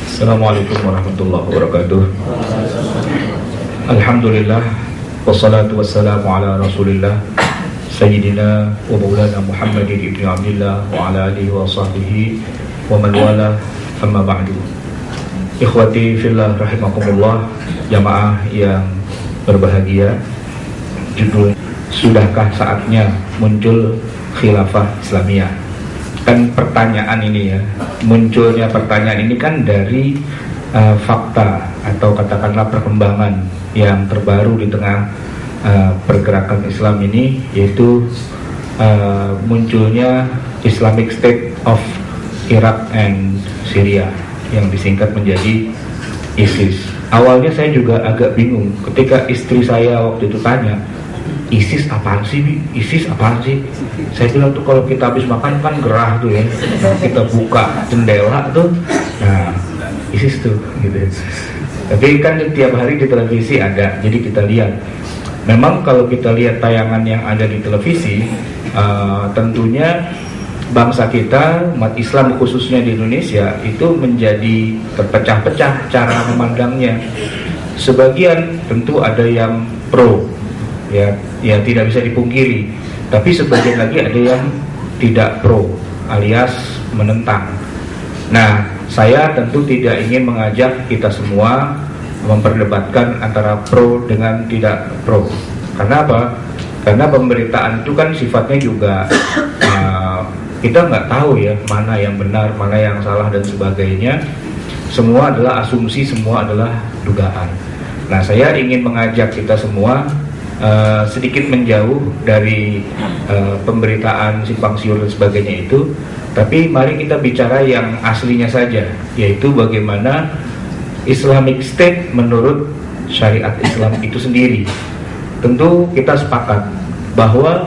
Assalamualaikum warahmatullahi wabarakatuh. Alhamdulillah, wassalatu wassalamu ala rasulillah Sayyidina wa maulana Muhammadin ibn Abdillah wa ala alihi wa sahbihi wa man wala, amma ba'du. Ikhwati fillah rahimakumullah, jamaah yang berbahagia. Judul, sudahkah saatnya muncul khilafah Islamiyah? Kan pertanyaan ini ya, munculnya pertanyaan ini kan dari fakta atau katakanlah perkembangan yang terbaru di tengah pergerakan Islam ini, yaitu munculnya Islamic State of Iraq and Syria yang disingkat menjadi ISIS. Awalnya saya juga agak bingung ketika istri saya waktu itu tanya, ISIS apaan sih, Bi? ISIS apaan sih? Saya bilang tuh kalau kita habis makan kan gerah tuh ya, kita buka jendela tuh, nah ISIS tuh gitu. Tapi kan tiap hari di televisi ada, jadi kita lihat. Memang kalau kita lihat tayangan yang ada di televisi, tentunya bangsa kita, umat Islam khususnya di Indonesia, itu menjadi terpecah-pecah cara memandangnya. Sebagian tentu ada yang pro, ya tidak bisa dipungkiri, tapi sebagian lagi ada yang tidak pro alias menentang. Nah, saya tentu tidak ingin mengajak kita semua memperdebatkan antara pro dengan tidak pro. Karena apa? Karena pemberitaan itu kan sifatnya juga kita nggak tahu ya mana yang benar, mana yang salah dan sebagainya. Semua adalah asumsi, semua adalah dugaan. Nah, saya ingin mengajak kita semua sedikit menjauh dari pemberitaan simpang siur dan sebagainya itu, tapi mari kita bicara yang aslinya saja, yaitu bagaimana Islamic State menurut syariat Islam itu sendiri. Tentu kita sepakat bahwa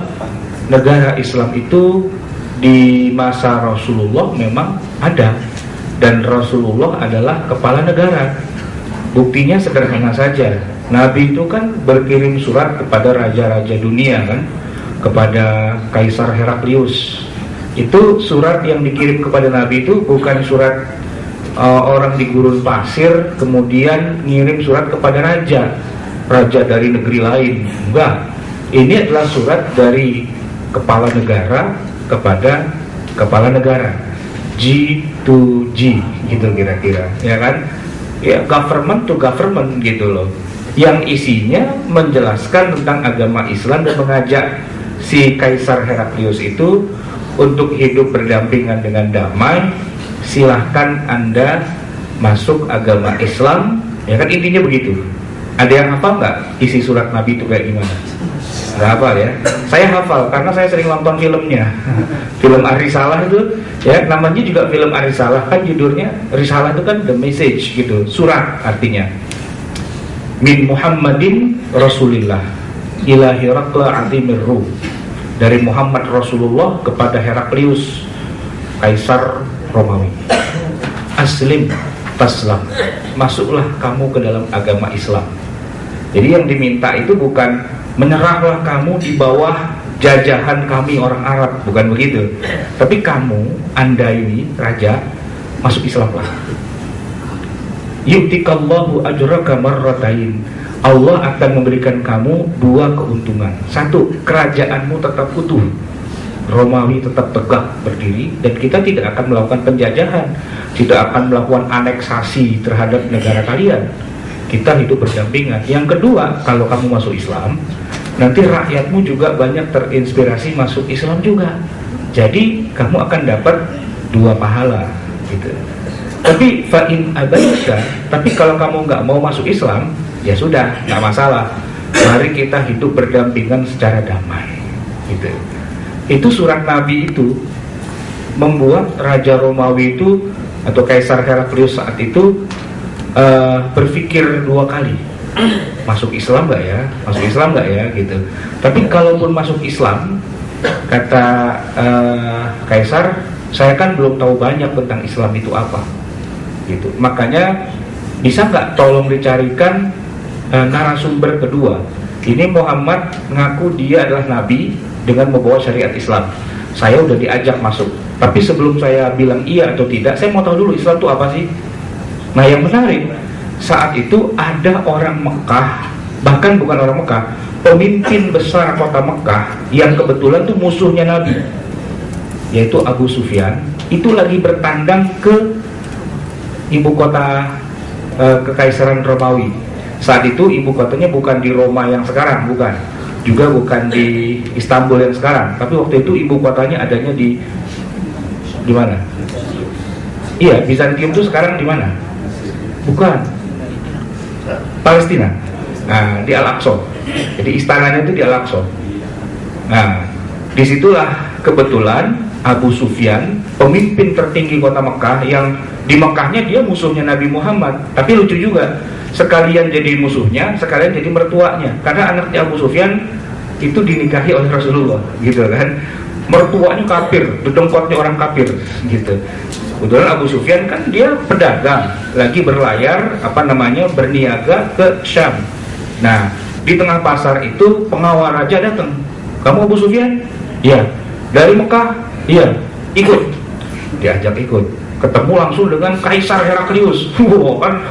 negara Islam itu di masa Rasulullah memang ada, dan Rasulullah adalah kepala negara. Buktinya sederhana saja, Nabi itu kan berkirim surat kepada raja-raja dunia kan, kepada Kaisar Heraklius. Itu surat yang dikirim kepada Nabi itu bukan surat orang di gurun pasir kemudian ngirim surat kepada raja dari negeri lain. Enggak, ini adalah surat dari kepala negara kepada kepala negara, G to G gitu kira-kira, ya kan? Ya, government to government gitu loh, yang isinya menjelaskan tentang agama Islam dan mengajak si Kaisar Heraklius itu untuk hidup berdampingan dengan damai. Silahkan Anda masuk agama Islam, ya kan, intinya begitu. Ada yang hafal nggak isi surat Nabi itu kayak gimana? Nggak hafal ya? Saya hafal karena saya sering nonton filmnya. Film Ar-Risalah itu ya, namanya juga film Ar-Risalah, kan judulnya Risalah itu kan the message gitu, surat artinya. Min Muhammadin Rasulillah ila Herakla Azimir Rum, dari Muhammad Rasulullah kepada Heraklius Kaisar Romawi. Aslim taslam, masuklah kamu ke dalam agama Islam. Jadi yang diminta itu bukan menyerahlah kamu di bawah jajahan kami orang Arab, bukan begitu. Tapi kamu, Anda ini raja, masuk Islamlah. Yu'tikallahu ajraka marratain, Allah akan memberikan kamu dua keuntungan. Satu, kerajaanmu tetap utuh, Romawi tetap tegak berdiri, dan kita tidak akan melakukan penjajahan, tidak akan melakukan aneksasi terhadap negara kalian. Kita hidup berdampingan. Yang kedua, kalau kamu masuk Islam, nanti rakyatmu juga banyak terinspirasi masuk Islam juga. Jadi kamu akan dapat dua pahala gitu. Tapi fa'in abaita, tapi kalau kamu nggak mau masuk Islam, ya sudah, nggak masalah. Mari kita hidup berdampingan secara damai gitu. Itu surat Nabi itu membuat Raja Romawi itu atau Kaisar Heraklius saat itu berpikir dua kali, masuk Islam nggak ya, masuk Islam nggak ya gitu. Tapi kalaupun masuk Islam, kata Kaisar, saya kan belum tahu banyak tentang Islam itu apa gitu. Makanya bisa nggak tolong dicarikan narasumber kedua. Ini Muhammad ngaku dia adalah Nabi dengan membawa syariat Islam. Saya udah diajak masuk. Tapi sebelum saya bilang iya atau tidak, saya mau tahu dulu Islam itu apa sih. Nah yang menarik, saat itu ada orang Mekah, bahkan bukan orang Mekah, pemimpin besar kota Mekah yang kebetulan tuh musuhnya Nabi, yaitu Abu Sufyan. Itu lagi bertandang ke ibu kota Kekaisaran Romawi. Saat itu ibu kotanya bukan di Roma yang sekarang, bukan, juga bukan di Istanbul yang sekarang, tapi waktu itu ibu kotanya adanya di mana? Iya, Bizantium itu sekarang di mana? Bukan, Palestina. Nah, di Al-Aqsa. Jadi istananya itu di Al-Aqsa. Nah, disitulah kebetulan Abu Sufyan, pemimpin tertinggi kota Mekah, yang di Mekahnya dia musuhnya Nabi Muhammad. Tapi lucu juga, sekalian jadi musuhnya, sekalian jadi mertuanya. Karena anaknya Abu Sufyan itu dinikahi oleh Rasulullah, gitu kan. Mertuanya kafir, dedengkotnya orang kafir, gitu. Kebetulan Abu Sufyan kan dia pedagang, lagi berlayar, berniaga ke Syam. Nah, di tengah pasar itu pengawal raja datang. Kamu Abu Sufyan? Iya. Dari Mekah? Iya. Ikut. Diajak ikut. Ketemu langsung dengan Kaisar Heraklius. Kan,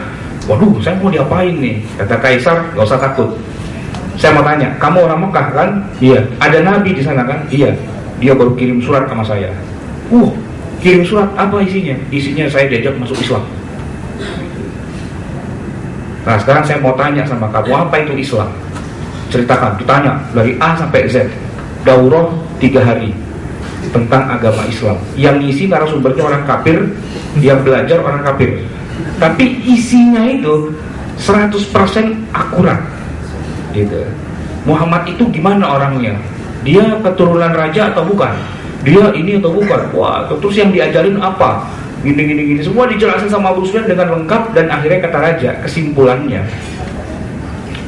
waduh, saya mau diapain nih? Kata Kaisar, gak usah takut. Saya mau tanya, kamu orang Mekah kan? Iya. Ada Nabi di sana kan? Iya. Dia baru kirim surat sama saya. Kirim surat, apa isinya? Isinya saya diajak masuk Islam. Nah sekarang saya mau tanya sama kamu, apa itu Islam? Ceritakan, ditanya dari A sampai Z. Daurah 3 hari tentang agama Islam. Yang ngisi narasumbernya orang kafir, yang belajar orang kafir. Tapi isinya itu 100% akurat, gitu. Muhammad itu gimana orangnya? Dia keturunan raja atau bukan? Dia ini atau bukan? Wah, terus yang diajarin apa? Gini. Semua dijelasin sama Abu Sufyan dengan lengkap. Dan akhirnya kata raja, kesimpulannya,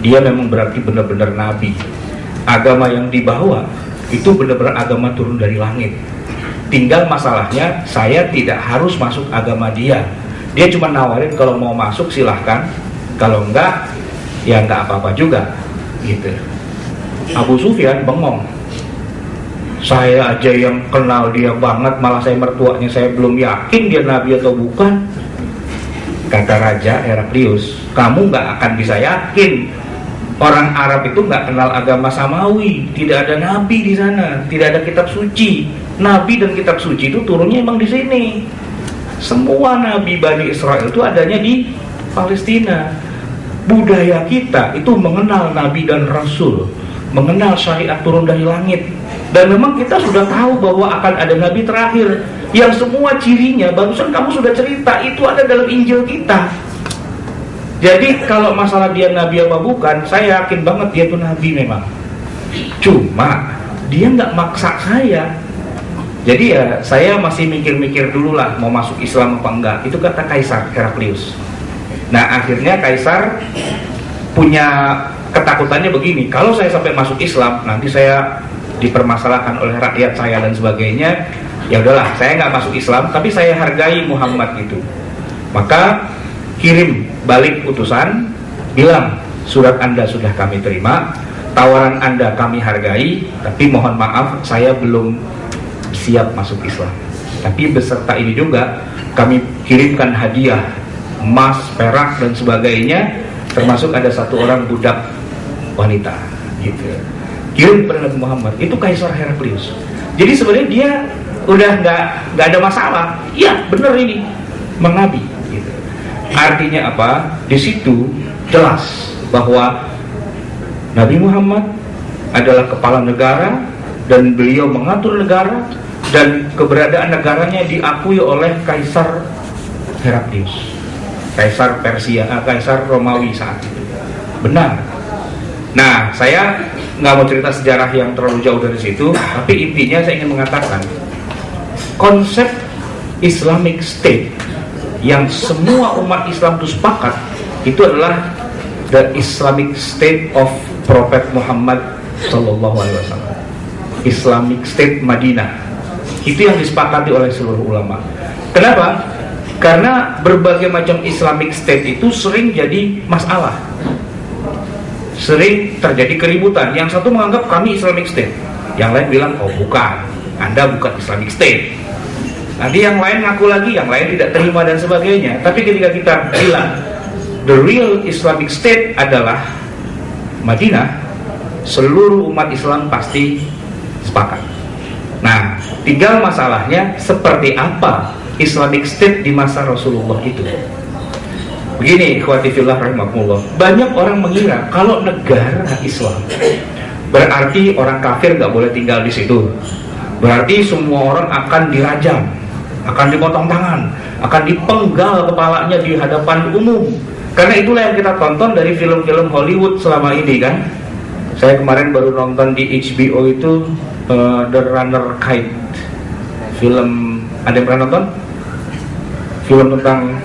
dia memang berarti benar-benar nabi. Agama yang dibawa itu benar-benar agama turun dari langit. Tinggal masalahnya, saya tidak harus masuk agama dia. Dia cuma nawarin kalau mau masuk silahkan, kalau enggak, ya enggak apa-apa juga, gitu. Abu Sufyan bengong. Saya aja yang kenal dia banget, malah saya mertuanya saya belum yakin dia nabi atau bukan. Kata Raja Heraklius, kamu gak akan bisa yakin. Orang Arab itu gak kenal agama Samawi, tidak ada nabi di sana, tidak ada kitab suci. Nabi dan kitab suci itu turunnya emang di sini. Semua nabi Bani Israel itu adanya di Palestina. Budaya kita itu mengenal nabi dan rasul, mengenal syariat turun dari langit. Dan memang kita sudah tahu bahwa akan ada nabi terakhir, yang semua cirinya barusan kamu sudah cerita, itu ada dalam Injil kita. Jadi kalau masalah dia nabi apa bukan, saya yakin banget dia itu nabi memang. Cuma dia nggak maksa saya. Jadi ya saya masih mikir-mikir dulu lah mau masuk Islam apa enggak. Itu kata Kaisar Heraklius. Nah akhirnya Kaisar punya ketakutannya begini, kalau saya sampai masuk Islam, nanti saya dipermasalahkan oleh rakyat saya dan sebagainya. Ya udahlah, saya nggak masuk Islam, tapi saya hargai Muhammad itu. Maka kirim balik utusan, bilang surat Anda sudah kami terima, tawaran Anda kami hargai, tapi mohon maaf saya belum siap masuk Islam. Tapi beserta ini juga kami kirimkan hadiah emas, perak dan sebagainya, termasuk ada satu orang budak wanita, gitu. Kirim kepada Nabi Muhammad. Itu Kaisar Heraklius. Jadi sebenarnya dia udah nggak ada masalah. Iya, bener ini Nabi. Gitu. Artinya apa? Di situ jelas bahwa Nabi Muhammad adalah kepala negara dan beliau mengatur negara, dan keberadaan negaranya diakui oleh Kaisar Heraklius, Kaisar Persia, Kaisar Romawi saat itu. Benar. Nah, saya nggak mau cerita sejarah yang terlalu jauh dari situ, tapi intinya saya ingin mengatakan konsep Islamic State yang semua umat Islam itu sepakat, itu adalah the Islamic State of Prophet Muhammad Sallallahu Alaihi Wasallam, Islamic State Madinah. Itu yang disepakati oleh seluruh ulama. Kenapa? Karena berbagai macam Islamic State itu sering jadi masalah, sering terjadi keributan. Yang satu menganggap kami Islamic State, yang lain bilang oh bukan, Anda bukan Islamic State. Nanti yang lain ngaku lagi, yang lain tidak terima dan sebagainya. Tapi ketika kita bilang the real Islamic State adalah Madinah, seluruh umat Islam pasti sepakat. Nah, tinggal masalahnya seperti apa Islamic State di masa Rasulullah itu. Begini, ikhwati fillah rahimakumullah, banyak orang mengira kalau negara Islam berarti orang kafir nggak boleh tinggal di situ, berarti semua orang akan dirajam, akan dipotong tangan, akan dipenggal kepalanya di hadapan umum. Karena itulah yang kita tonton dari film-film Hollywood selama ini kan. Saya kemarin baru nonton di HBO itu The Runner Kite. Film, ada yang pernah nonton? Film tentang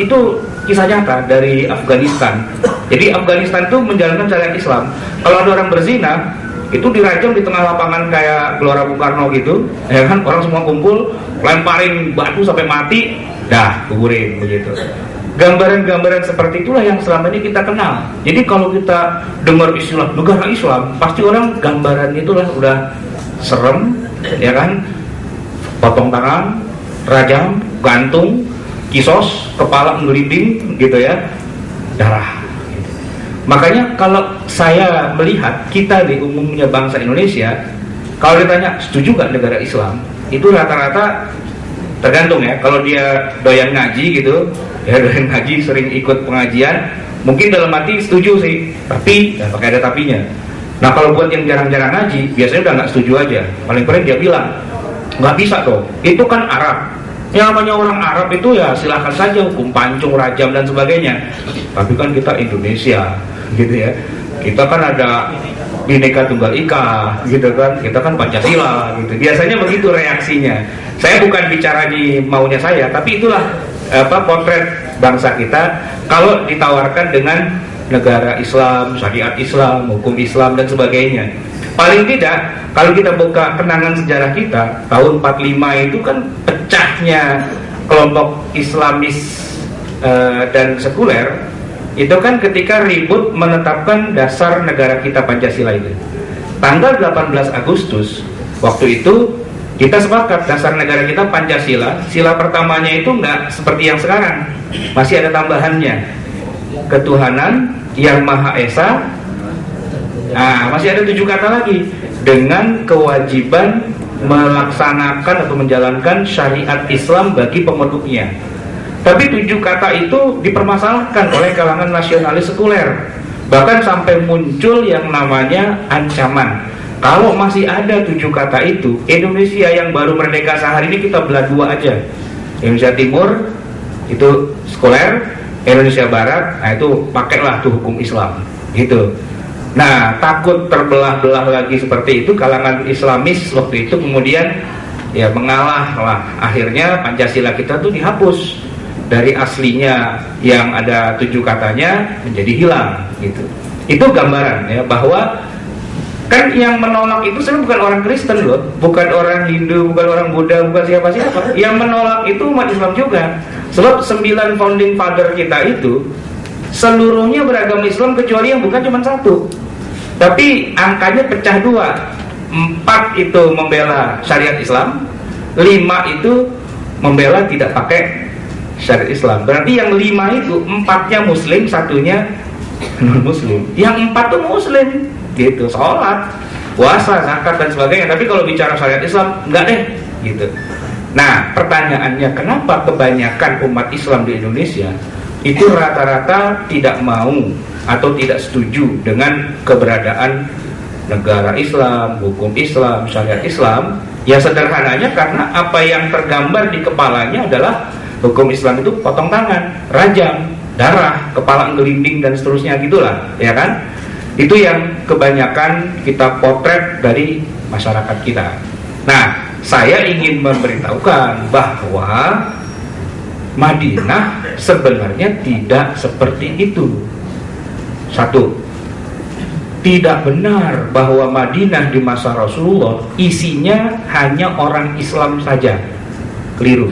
itu kisah nyata dari Afghanistan. Jadi Afghanistan itu menjalankan syariat Islam. Kalau ada orang berzina, itu dirajam di tengah lapangan kayak Gelora Bung Karno gitu, ya kan? Orang semua kumpul, lemparin batu sampai mati, dah kuburin begitu. Gambaran-gambaran seperti itulah yang selama ini kita kenal. Jadi kalau kita dengar istilah negara Islam, pasti orang gambaran itulah udah serem, ya kan? Potong tangan, rajam, gantung, kisos, kepala ngelinding gitu ya, darah. Makanya kalau saya melihat kita di umumnya bangsa Indonesia, kalau ditanya setuju gak negara Islam, itu rata-rata tergantung ya. Kalau dia doyan ngaji gitu, ya doyan ngaji, sering ikut pengajian, mungkin dalam hati setuju sih, tapi ya pakai ada tapinya. Nah kalau buat yang jarang-jarang ngaji, biasanya udah nggak setuju aja. Paling dia bilang nggak bisa tuh, itu kan Arab. Yang namanya orang Arab itu ya silahkan saja hukum pancung, rajam dan sebagainya. Tapi kan kita Indonesia gitu ya, kita kan ada Bhinneka Tunggal Ika gitu kan, kita kan Pancasila gitu. Biasanya begitu reaksinya. Saya bukan bicara di maunya saya, tapi itulah potret bangsa kita kalau ditawarkan dengan negara Islam, syariat Islam, hukum Islam dan sebagainya. Paling tidak kalau kita buka kenangan sejarah kita, tahun 45 itu kan pecahnya kelompok Islamis dan sekuler, itu kan ketika ribut menetapkan dasar negara kita Pancasila itu. Tanggal 18 Agustus waktu itu kita sepakat dasar negara kita Pancasila. Sila pertamanya itu nggak seperti yang sekarang, masih ada tambahannya, ketuhanan yang Maha Esa. Nah, masih ada 7 kata lagi, dengan kewajiban melaksanakan atau menjalankan syariat Islam bagi pemeluknya. Tapi 7 kata itu dipermasalahkan oleh kalangan nasionalis sekuler, bahkan sampai muncul yang namanya ancaman. Kalau masih ada 7 kata itu, Indonesia yang baru merdeka sehari ini kita belah 2 aja. Indonesia Timur itu sekuler, Indonesia Barat, nah itu pakailah tuh hukum Islam gitu. Nah, takut terbelah-belah lagi seperti itu, kalangan Islamis waktu itu kemudian ya mengalah lah. Akhirnya Pancasila kita tuh dihapus dari aslinya yang ada 7 katanya menjadi hilang gitu. Itu gambaran ya, bahwa kan yang menolak itu sebenarnya bukan orang Kristen loh, bukan orang Hindu, bukan orang Buddha, bukan siapa-siapa. Yang menolak itu umat Islam juga. Sebab 9 founding father kita itu seluruhnya beragama Islam kecuali yang bukan cuma 1. Tapi angkanya pecah 2. 4 itu membela syariat Islam, 5 itu membela tidak pakai syariat Islam. Berarti yang 5 itu 4-nya Muslim, 1-nya non Muslim. Yang 4 tuh Muslim gitu, sholat, puasa, zakat dan sebagainya. Tapi kalau bicara syariat Islam enggak deh gitu. Nah, pertanyaannya kenapa kebanyakan umat Islam di Indonesia itu rata-rata tidak mau atau tidak setuju dengan keberadaan negara Islam, hukum Islam, syariat Islam? Ya sederhananya karena apa yang tergambar di kepalanya adalah hukum Islam itu potong tangan, rajam, darah, kepala gelinding dan seterusnya gitulah, ya kan? Itu yang kebanyakan kita potret dari masyarakat kita. Nah, saya ingin memberitahukan bahwa Madinah sebenarnya tidak seperti itu. 1, tidak benar bahwa Madinah di masa Rasulullah isinya hanya orang Islam saja. Keliru.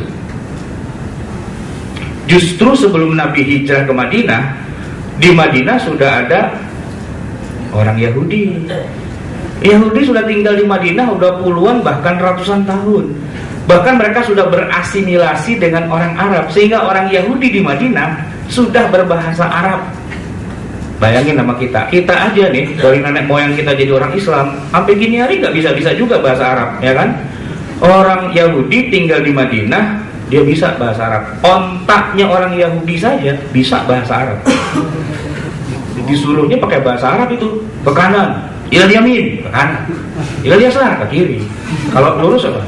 Justru sebelum Nabi hijrah ke Madinah, di Madinah sudah ada orang Yahudi. Yahudi sudah tinggal di Madinah udah puluhan bahkan ratusan tahun. Bahkan mereka sudah berasimilasi dengan orang Arab, sehingga orang Yahudi di Madinah sudah berbahasa Arab. Bayangin nama kita aja nih, dari nenek moyang kita jadi orang Islam, sampai gini hari nggak bisa juga bahasa Arab, ya kan? Orang Yahudi tinggal di Madinah, dia bisa bahasa Arab. Ontaknya orang Yahudi saja bisa bahasa Arab. Disuruhnya pakai bahasa Arab itu, ke kanan, ilal yamin, ke kanan, ilal yasar, ke kiri. Kalau lurus apa?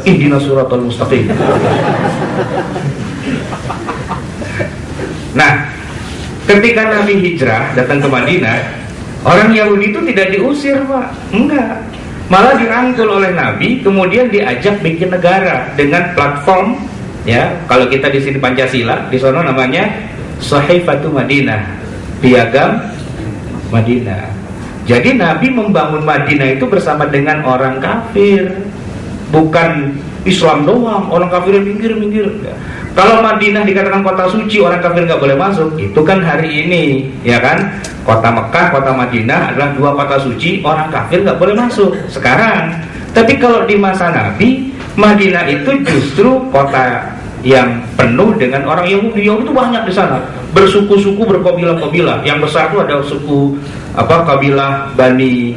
Ihdinas siratal mustaqim. Nah, ketika Nabi hijrah datang ke Madinah, orang Yahudi itu tidak diusir, Pak. Enggak. Malah dirangkul oleh Nabi, kemudian diajak bikin negara dengan platform, ya. Kalau kita di sini Pancasila, di sana namanya Sahifatu Madinah, Piagam Madinah. Jadi Nabi membangun Madinah itu bersama dengan orang kafir, bukan Islam doang. Orang kafir minggir. Kalau Madinah dikatakan kota suci, orang kafir nggak boleh masuk, itu kan hari ini, ya kan? Kota Mekah, kota Madinah adalah dua kota suci, orang kafir nggak boleh masuk sekarang. Tapi kalau di masa Nabi, Madinah itu justru kota yang penuh dengan orang Yahudi. Yahudi itu banyak di sana, bersuku-suku, berkabilah-kabilah. Yang besar itu ada suku kabilah Bani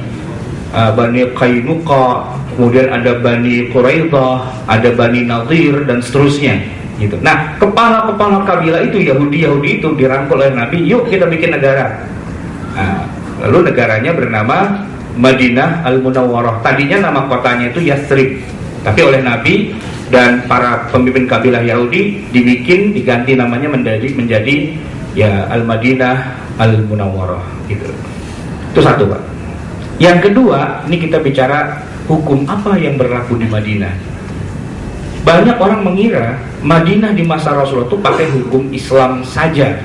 Qainuqa, kemudian ada Bani Quraidah, ada Bani Nadir, dan seterusnya gitu. Nah, kepala-kepala kabilah itu, Yahudi itu dirangkul oleh Nabi, yuk kita bikin negara. Nah, lalu negaranya bernama Madinah Al-Munawwarah. Tadinya nama kotanya itu Yathrib, tapi oleh Nabi dan para pemimpin kabilah Yahudi diganti namanya menjadi ya Al-Madinah Al-Munawwarah gitu. Itu satu, Pak. Yang kedua, ini kita bicara hukum apa yang berlaku di Madinah. Banyak orang mengira Madinah di masa Rasulullah itu pakai hukum Islam saja,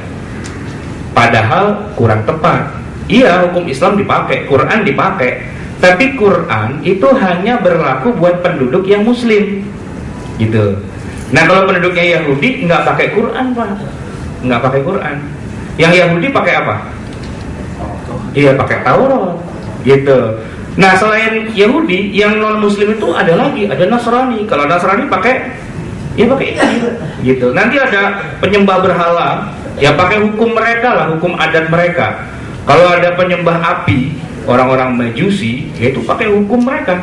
padahal kurang tepat. Iya, hukum Islam dipakai, Quran dipakai, tapi Quran itu hanya berlaku buat penduduk yang Muslim, gitu. Nah, kalau penduduknya Yahudi nggak pakai Quran, Pak, nggak pakai Quran. Yang Yahudi pakai apa? Iya, pakai Taurat, gitu. Nah, selain Yahudi, yang non Muslim itu ada Nasrani. Kalau Nasrani pakai Injil, gitu. Nanti ada penyembah berhala, ya pakai hukum mereka lah, hukum adat mereka. Kalau ada penyembah api, orang-orang Majusi, yaitu pakai hukum mereka.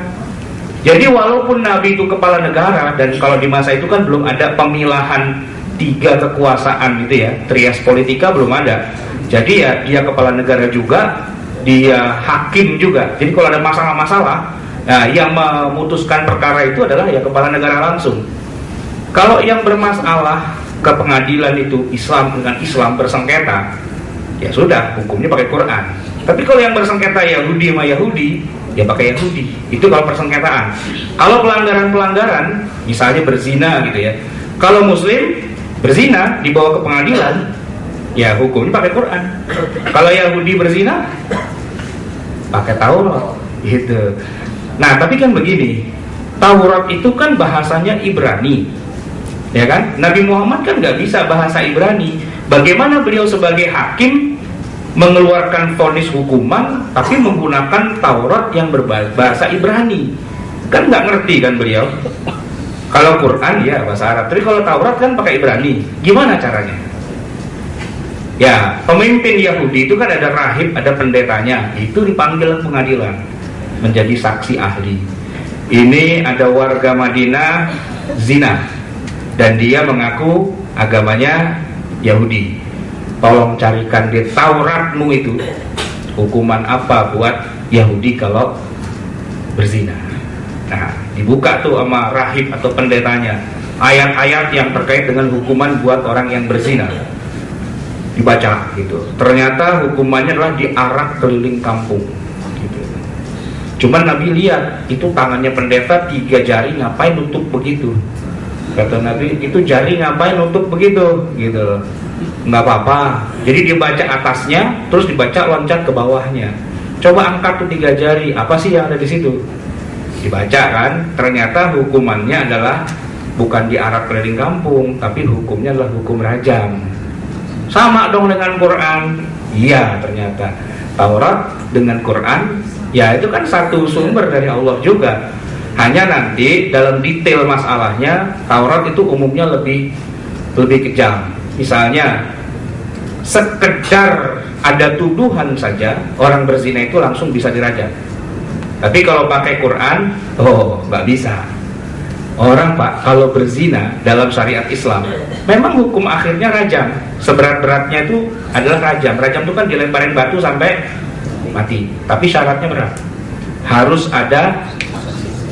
Jadi walaupun Nabi itu kepala negara, dan kalau di masa itu kan belum ada pemilahan 3 kekuasaan gitu ya, trias politika belum ada. Jadi ya dia kepala negara juga, dia hakim juga. Jadi kalau ada masalah-masalah, nah, yang memutuskan perkara itu adalah ya kepala negara langsung. Kalau yang bermasalah ke pengadilan itu Islam dengan Islam bersengketa, ya sudah, hukumnya pakai Quran. Tapi kalau yang bersengketa Yahudi sama Yahudi, ya pakai Yahudi. Itu kalau persengketaan. Kalau pelanggaran-pelanggaran, misalnya berzina gitu ya, kalau Muslim berzina dibawa ke pengadilan, ya hukumnya pakai Quran. Kalau Yahudi berzina, pakai Taurat gitu. Nah, tapi kan begini, Taurat itu kan bahasanya Ibrani, ya kan? Nabi Muhammad kan nggak bisa bahasa Ibrani. Bagaimana beliau sebagai hakim mengeluarkan vonis hukuman tapi menggunakan Taurat yang berbahasa Ibrani? Kan nggak ngerti kan beliau. Kalau Quran ya bahasa Arab, tapi kalau Taurat kan pakai Ibrani. Gimana caranya? Ya, pemimpin Yahudi itu kan ada rahib, ada pendetanya. Itu dipanggil ke pengadilan menjadi saksi ahli. Ini ada warga Madinah zina, dan dia mengaku agamanya Yahudi. Tolong carikan di Tauratmu itu hukuman apa buat Yahudi kalau berzina. Nah, dibuka tuh sama rahib atau pendetanya ayat-ayat yang terkait dengan hukuman buat orang yang berzina. Dibaca gitu. Ternyata hukumannya adalah diarak keliling kampung gitu. Cuman Nabi lihat itu tangannya pendeta 3 jari ngapain nutup begitu. Kata Nabi, itu jari ngapain nutup begitu gitu. Nggak apa-apa. Jadi dibaca atasnya, terus dibaca loncat ke bawahnya. Coba angkat tuh 3 jari, apa sih yang ada di situ? Dibaca kan, ternyata hukumannya adalah bukan diarak keliling kampung, tapi hukumnya adalah hukum rajam. Sama dong dengan Quran. Iya, ternyata Taurat dengan Quran, ya itu kan satu sumber dari Allah juga. Hanya nanti dalam detail masalahnya Taurat itu umumnya lebih kejam. Misalnya sekedar ada tuduhan saja orang berzina itu langsung bisa dirajam. Tapi kalau pakai Quran, nggak bisa. Orang Pak, kalau berzina dalam syariat Islam, memang hukum akhirnya rajam. Seberat-beratnya itu adalah rajam. Rajam itu kan dilemparin batu sampai mati. Tapi syaratnya berat. Harus ada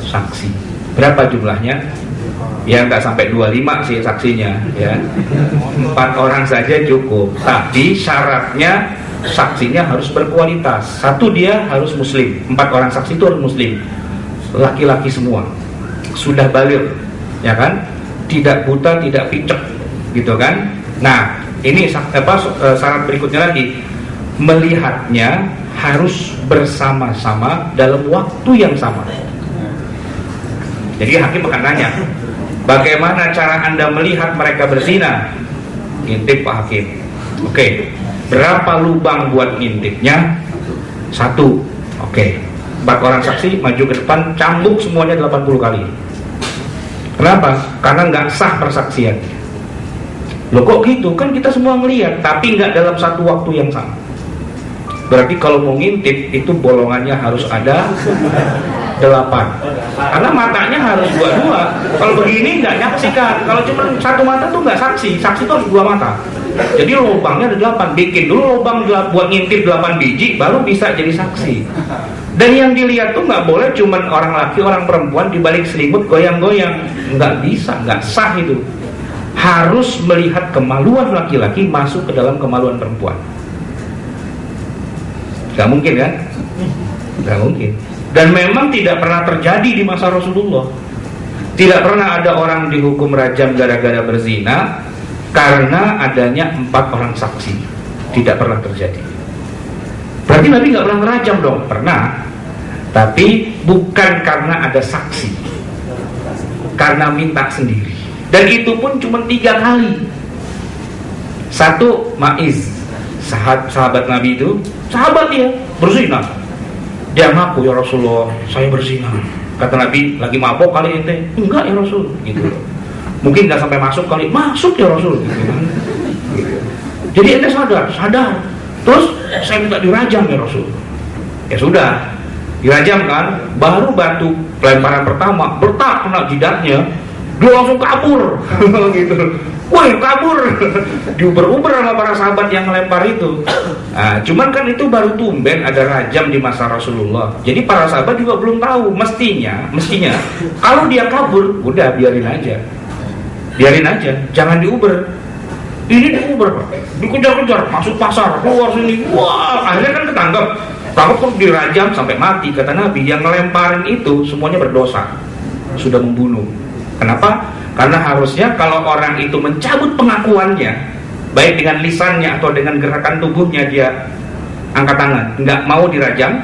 saksi. Berapa jumlahnya? Ya nggak sampai 25 sih saksinya, ya. 4 orang saja cukup. Tapi syaratnya saksinya harus berkualitas. Satu, dia harus muslim. 4 orang saksi itu harus muslim, laki-laki semua, sudah baligh, ya kan, tidak buta, tidak picek, gitu kan. Nah, ini syarat berikutnya lagi, melihatnya harus bersama-sama dalam waktu yang sama. Jadi hakim akan tanya, bagaimana cara Anda melihat mereka berzina? Ngintip Pak Hakim. Oke, berapa lubang buat ngintipnya? 1. Oke. 4 orang saksi maju ke depan, cambuk semuanya 80 kali. Kenapa? Karena nggak sah persaksian. Loh kok gitu? Kan kita semua melihat, tapi nggak dalam satu waktu yang sama. Berarti kalau mau ngintip itu bolongannya harus ada 8. Karena matanya harus 2. Kalau begini nggak nyaksikan. Kalau cuma 1 mata tuh nggak saksi. Saksi itu harus 2 mata. Jadi lubangnya ada 8. Bikin dulu lubang buat ngintip 8 biji, baru bisa jadi saksi. Dan yang dilihat tuh nggak boleh cuman orang laki, orang perempuan di balik selimut goyang-goyang. Nggak bisa, nggak sah itu. Harus melihat kemaluan laki-laki masuk ke dalam kemaluan perempuan. Nggak mungkin kan? Nggak mungkin. Dan memang tidak pernah terjadi di masa Rasulullah. Tidak pernah ada orang dihukum rajam gara-gara berzina karena adanya 4 orang saksi. Tidak pernah terjadi. Berarti Nabi nggak pernah merajam dong? Pernah. Tapi bukan karena ada saksi, karena minta sendiri. Dan itu pun cuma 3 kali. 1, Ma'iz, sahabat Nabi itu, sahabat dia berzina. Dia ngaku, ya Rasulullah, saya berzina. Kata Nabi, lagi mabok kali ente? Enggak ya Rasul, gitu. Mungkin nggak sampai masuk kali, masuk ya Rasul, gitu. Jadi ente sadar. Terus saya minta dirajam ya Rasul. Ya sudah, dirajam kan. Baru batu lemparan pertama bertak kena jidatnya, dia langsung kabur. Gitu. Woi kabur. Diuber-uber sama para sahabat yang melempar itu. Nah, cuman kan itu baru tumben ada rajam di masa Rasulullah. Jadi para sahabat juga belum tahu. Mestinya kalau dia kabur, udah biarin aja, jangan diuber. Ini diuber, dikejar-kejar, masuk pasar, keluar sini, wah, akhirnya kan ketangkep kok dirajam sampai mati. Kata Nabi, yang ngelemparin itu semuanya berdosa, sudah membunuh. Kenapa? Karena harusnya kalau orang itu mencabut pengakuannya, baik dengan lisannya atau dengan gerakan tubuhnya, dia angkat tangan, nggak mau dirajam,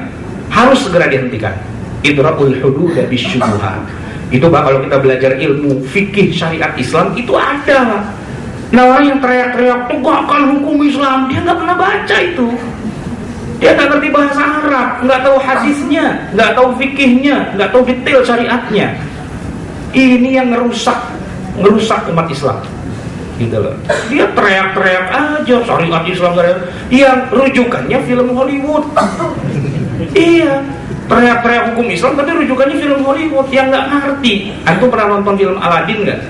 harus segera dihentikan. Idra'ul hudud bisyubuhat. Itu Pak, kalau kita belajar ilmu fikih syariat Islam itu ada. Nah, orang yang teriak-teriak tegakkan hukum Islam, dia nggak pernah baca itu. Dia nggak ngerti bahasa Arab, nggak tahu hadisnya, nggak tahu fikihnya, nggak tahu detail syariatnya. Ini yang ngerusak umat Islam, gitu loh. Dia teriak-teriak aja syariat Islam, yang rujukannya film Hollywood. Iya, teriak-teriak hukum Islam, tapi rujukannya film Hollywood. Yang nggak ngerti. Antum pernah nonton film Aladdin nggak?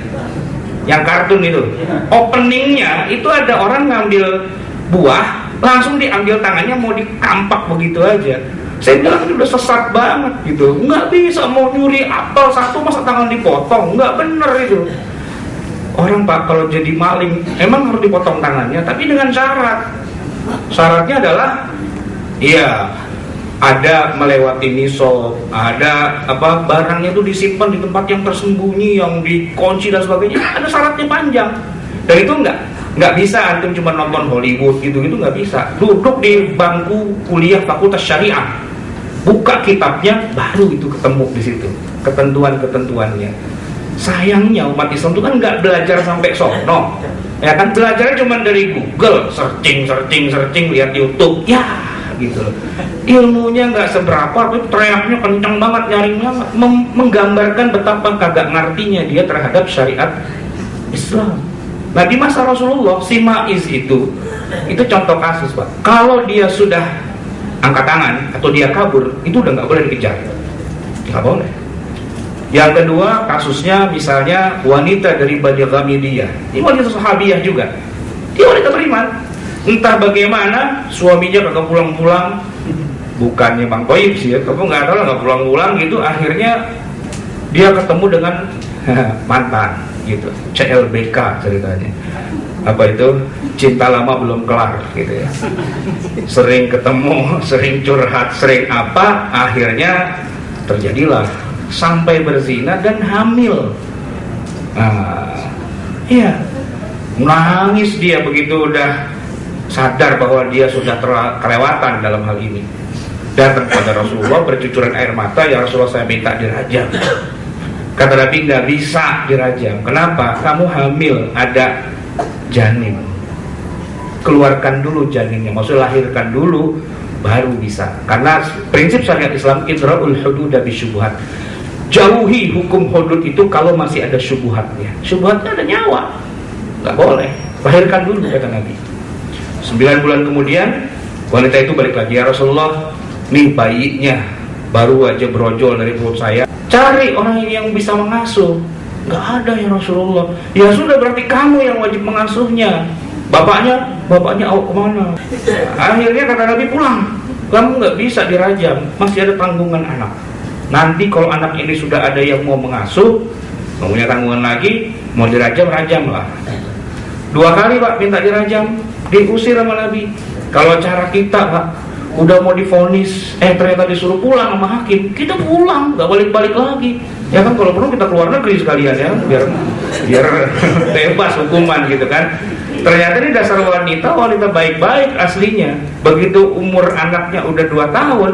Yang kartun itu, openingnya itu ada orang ngambil buah, langsung diambil tangannya mau dikampak begitu aja. Saya bilang ini udah sesat banget gitu. Nggak bisa, mau nyuri apel 1 masa tangan dipotong, nggak bener itu. Orang Pak kalau jadi maling emang harus dipotong tangannya, tapi dengan syarat. Syaratnya adalah, iya, ada melewati nisab, ada barangnya itu disimpan di tempat yang tersembunyi, yang dikunci dan sebagainya. Ada syaratnya panjang. Dan itu nggak bisa antum cuma nonton Hollywood gitu nggak bisa. Duduk di bangku kuliah fakultas syariah, buka kitabnya, baru itu ketemu di situ ketentuan-ketentuannya. Sayangnya umat Islam itu kan nggak belajar sampai sono, ya kan, belajarnya cuma dari Google, searching, lihat YouTube, ya gitu loh. Ilmunya nggak seberapa, tapi teriaknya kencang banget, nyaring banget, menggambarkan betapa kagak ngertinya dia terhadap syariat Islam. Nah di masa Rasulullah, si Ma'iz itu contoh kasus Pak. Kalau dia sudah angkat tangan atau dia kabur, itu udah nggak boleh dikejar, nggak boleh. Yang kedua kasusnya misalnya wanita dari Bani Ghamidiyah, ini wanita sahabiyah juga, dia wanita beriman, entah bagaimana suaminya kagak pulang-pulang, bukannya Bang Toib sih ya, kamu nggak tahu lah, nggak pulang-pulang gitu, akhirnya dia ketemu dengan mantan gitu, CLBK ceritanya, apa itu, cinta lama belum kelar gitu ya, sering ketemu, sering curhat, sering apa, akhirnya terjadilah sampai berzina dan hamil. Iya, nangis dia begitu udah sadar bahwa dia sudah kelewatan dalam hal ini, datang pada Rasulullah bercucuran air mata, ya Rasulullah saya minta dirajam. Kata Nabi nggak bisa dirajam. Kenapa? Kamu hamil, ada janin, keluarkan dulu janinnya, maksudnya lahirkan dulu baru bisa. Karena prinsip syariat Islam idra'ul hudud bisyubhat, jauhi hukum hudud itu kalau masih ada syubhatnya. Syubhatnya ada nyawa, nggak boleh, lahirkan dulu kata Nabi. 9 bulan kemudian wanita itu balik lagi, ya Rasulullah, nih bayinya baru aja brojol dari perut saya, cari orang yang bisa mengasuh. Nggak ada ya Rasulullah. Ya sudah, berarti kamu yang wajib mengasuhnya. Bapaknya kemana? Akhirnya kata Nabi, pulang, kamu nggak bisa dirajam, masih ada tanggungan anak. Nanti kalau anak ini sudah ada yang mau mengasuh, mau punya tanggungan lagi, mau dirajam, rajam lah. 2 kali Pak minta dirajam, diusir sama Nabi. Kalau cara kita Pak, udah mau divonis, ternyata disuruh pulang sama hakim, kita pulang, nggak balik-balik lagi. Ya kan, kalau perlu kita keluar negeri sekalian ya, biar bebas hukuman gitu kan. Ternyata ini dasar wanita baik-baik aslinya. Begitu umur anaknya udah 2 tahun,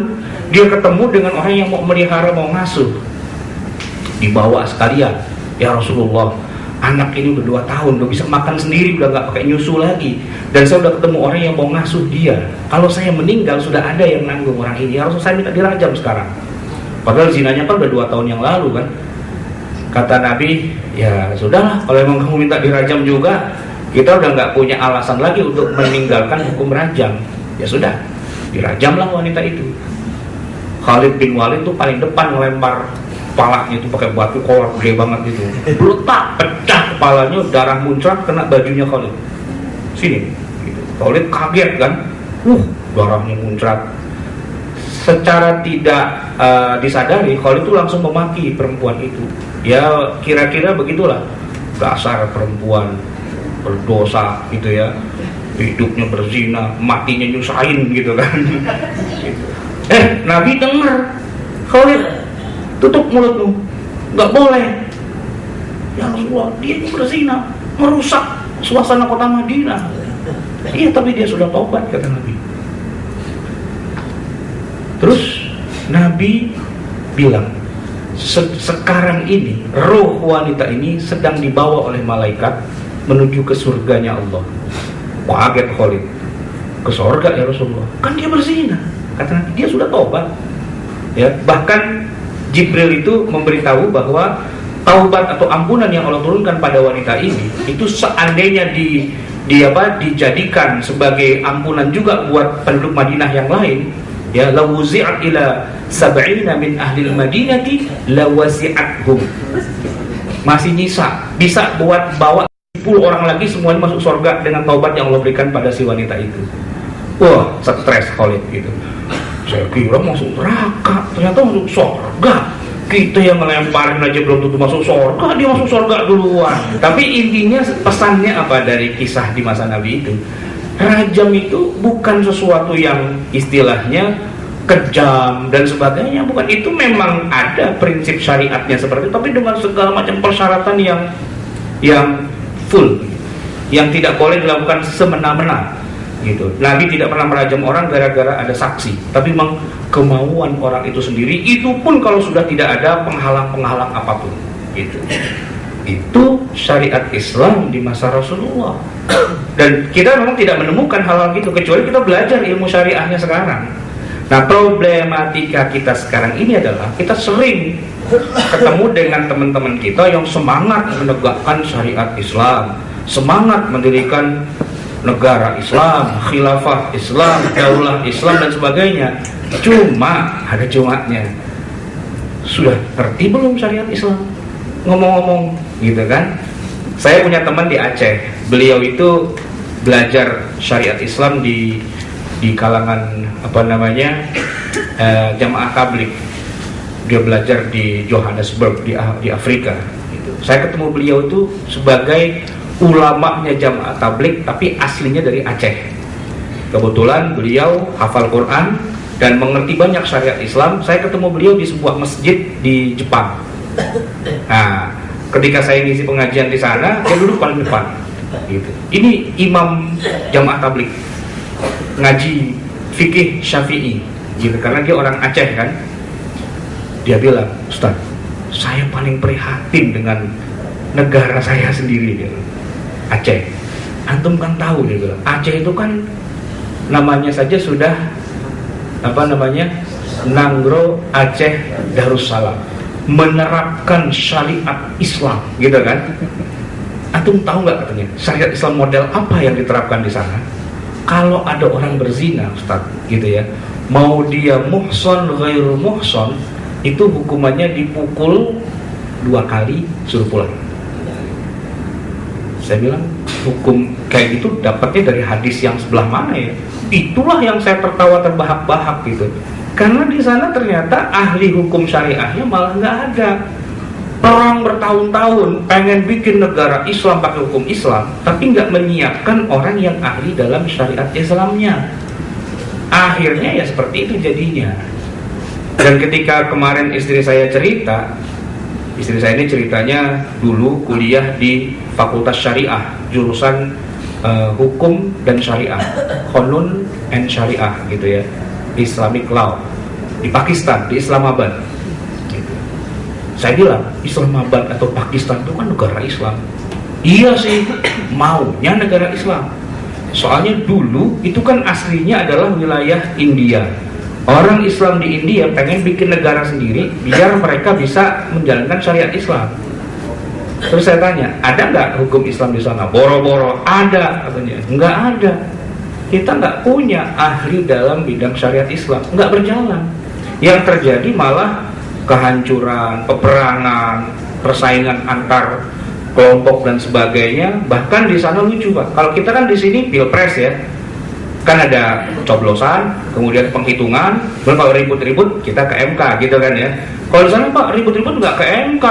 dia ketemu dengan orang yang mau melihara, mau ngasuh, dibawa sekalian, ya Rasulullah, anak ini udah 2 tahun, udah bisa makan sendiri, udah nggak pakai nyusu lagi, dan saya udah ketemu orang yang mau ngasuh dia. Kalau saya meninggal sudah ada yang nanggung orang ini, ya Rasul, saya minta dirajam sekarang. Padahal zinanya kan udah 2 tahun yang lalu kan. Kata Nabi, ya sudahlah, kalau emang kamu minta dirajam juga, kita udah nggak punya alasan lagi untuk meninggalkan hukum rajam. Ya sudah, dirajamlah wanita itu. Khalid bin Walid tuh paling depan ngelempar kepalanya itu pakai batu kolor gede banget gitu, beletak, pecah kepalanya, darah muncrat kena bajunya Khalid sini gitu. Khalid kaget kan, darahnya muncrat. Secara tidak disadari, Khalid itu langsung memaki perempuan itu. Ya kira-kira begitulah, dasar perempuan berdosa gitu ya, hidupnya berzina, matinya nyusahin gitu kan. Nabi dengar, Khalid, tutup mulutmu, nggak boleh. Ya Rasulullah, dia ini berzina, merusak suasana kota Madinah. Iya, tapi dia sudah taubat kata Nabi. Terus Nabi bilang, sekarang ini roh wanita ini sedang dibawa oleh malaikat menuju ke surganya Allah. Kaget Khalid, ke surga ya Rasulullah, kan dia berzina. Kata Nabi, dia sudah taubat. Ya, bahkan Jibril itu memberitahu bahwa taubat atau ampunan yang Allah turunkan pada wanita ini itu seandainya dijadikan sebagai ampunan juga buat penduduk Madinah yang lain, ya, lawuzi'at ila sab'ina min ahli al-madinati lawasi'athum, masih bisa buat bawa 10 orang lagi semuanya masuk surga dengan taubat yang Allah berikan pada si wanita itu. Wah, stres Khalid gitu. Saya kira masuk neraka, ternyata masuk surga. Kita yang ngelemparin aja belum tentu masuk surga, dia masuk surga duluan. Tapi intinya pesannya apa dari kisah di masa Nabi itu? Rajam itu bukan sesuatu yang istilahnya kejam dan sebagainya, bukan. Itu memang ada prinsip syariatnya seperti itu, tapi dengan segala macam persyaratan yang full, yang tidak boleh dilakukan semena-mena gitu. Nabi tidak pernah merajam orang gara-gara ada saksi, tapi memang kemauan orang itu sendiri, itu pun kalau sudah tidak ada penghalang-penghalang apapun gitu. itu syariat Islam di masa Rasulullah. Dan kita memang tidak menemukan hal-hal gitu kecuali kita belajar ilmu syariahnya sekarang. Nah, problematika kita sekarang ini adalah kita sering ketemu dengan teman-teman kita yang semangat menegakkan syariat Islam, semangat mendirikan negara Islam, khilafah Islam, daulah Islam dan sebagainya. Cuma ada cumatnya. Sudah ngerti belum syariat Islam? Ngomong-ngomong gitu kan. Saya punya teman di Aceh. Beliau itu belajar syariat Islam di kalangan jamaah tabligh. Dia belajar di Johannesburg di Afrika gitu. Saya ketemu beliau itu sebagai ulamanya jamaah tabligh tapi aslinya dari Aceh. Kebetulan beliau hafal Quran dan mengerti banyak syariat Islam. Saya ketemu beliau di sebuah masjid di Jepang. Nah, ketika saya ngisi pengajian di sana, dia duduk paling depan gitu. Ini imam jamaah tabligh ngaji fikih Syafi'i gitu, karena dia orang Aceh kan. Dia bilang, Ustaz, saya paling prihatin dengan negara saya sendiri gitu. Aceh, antum kan tahu, dia bilang, Aceh itu kan namanya saja sudah Nangro Aceh Darussalam, menerapkan syariat Islam gitu kan. Antum tahu nggak, katanya, syariat Islam model apa yang diterapkan di sana? Kalau ada orang berzina, Ustaz, gitu ya, mau dia muhson ghairu muhson, itu hukumannya dipukul 2 kali, suruh pulang. Saya bilang, hukum kayak gitu dapatnya dari hadis yang sebelah mana ya? Itulah yang saya tertawa terbahak-bahak gitu. Karena di sana ternyata ahli hukum syariahnya malah nggak ada. Perang bertahun-tahun pengen bikin negara Islam pakai hukum Islam, tapi nggak menyiapkan orang yang ahli dalam syariat Islamnya. Akhirnya ya seperti itu jadinya. Dan ketika kemarin istri saya ini ceritanya dulu kuliah di Fakultas Syariah, jurusan hukum dan syariah, Qanun and Syariah gitu ya, Islamic Law, di Pakistan, di Islamabad gitu. Saya bilang, Islamabad atau Pakistan itu kan negara Islam. Iya sih, maunya negara Islam. Soalnya dulu itu kan aslinya adalah wilayah India. Orang Islam di India pengen bikin negara sendiri biar mereka bisa menjalankan syariat Islam. Terus saya tanya, ada nggak hukum Islam di sana? Boro-boro ada, katanya. Nggak ada. Kita nggak punya ahli dalam bidang syariat Islam, nggak berjalan. Yang terjadi malah kehancuran, peperangan, persaingan antar kelompok dan sebagainya. Bahkan di sana lucu, Pak. Kalau kita kan di sini pilpres ya, kan ada coblosan, kemudian penghitungan, kemudian kalau ribut-ribut kita ke MK gitu kan ya. Kalau di sana Pak ribut-ribut nggak ke MK,